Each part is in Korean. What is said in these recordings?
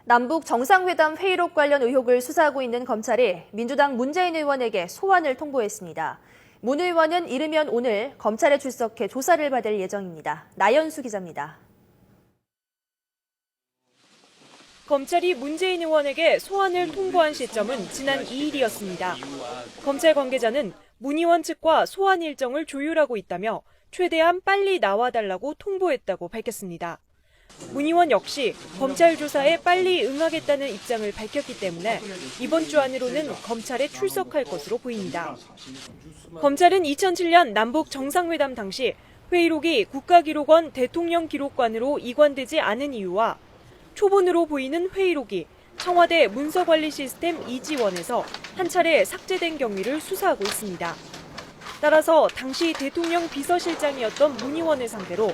남북 정상회담 회의록 관련 의혹을 수사하고 있는 검찰이 민주당 문재인 의원에게 소환을 통보했습니다. 문 의원은 이르면 오늘 검찰에 출석해 조사를 받을 예정입니다. 나연수 기자입니다. 검찰이 문재인 의원에게 소환을 통보한 시점은 지난 2일이었습니다. 검찰 관계자는 문 의원 측과 소환 일정을 조율하고 있다며 최대한 빨리 나와달라고 통보했다고 밝혔습니다. 문 의원 역시 검찰 조사에 빨리 응하겠다는 입장을 밝혔기 때문에 이번 주 안으로는 검찰에 출석할 것으로 보입니다. 검찰은 2007년 남북 정상회담 당시 회의록이 국가기록원 대통령기록관으로 이관되지 않은 이유와 초본으로 보이는 회의록이 청와대 문서관리 시스템 이지원에서 한 차례 삭제된 경위를 수사하고 있습니다. 따라서 당시 대통령 비서실장이었던 문 의원을 상대로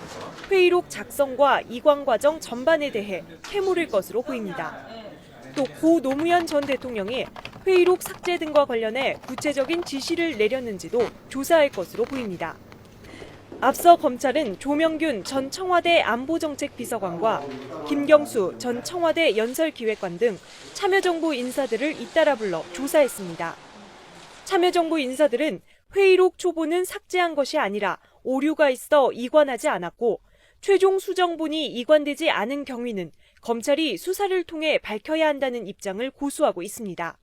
회의록 작성과 이관 과정 전반에 대해 캐물을 것으로 보입니다. 또 고 노무현 전 대통령이 회의록 삭제 등과 관련해 구체적인 지시를 내렸는지도 조사할 것으로 보입니다. 앞서 검찰은 조명균 전 청와대 안보정책비서관과 김경수 전 청와대 연설기획관 등 참여정부 인사들을 잇따라 불러 조사했습니다. 참여정부 인사들은 회의록 초본은 삭제한 것이 아니라 오류가 있어 이관하지 않았고 최종 수정본이 이관되지 않은 경위는 검찰이 수사를 통해 밝혀야 한다는 입장을 고수하고 있습니다.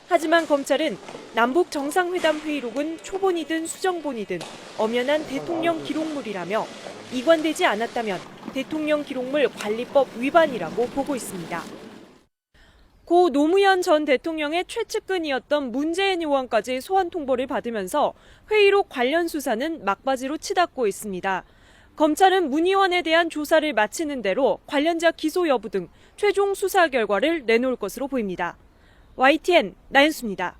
하지만 검찰은 남북 정상회담 회의록은 초본이든 수정본이든 엄연한 대통령 기록물이라며 이관되지 않았다면 대통령 기록물 관리법 위반이라고 보고 있습니다. 고 노무현 전 대통령의 최측근이었던 문재인 의원까지 소환 통보를 받으면서 회의록 관련 수사는 막바지로 치닫고 있습니다. 검찰은 문 의원에 대한 조사를 마치는 대로 관련자 기소 여부 등 최종 수사 결과를 내놓을 것으로 보입니다. YTN 나연수입니다.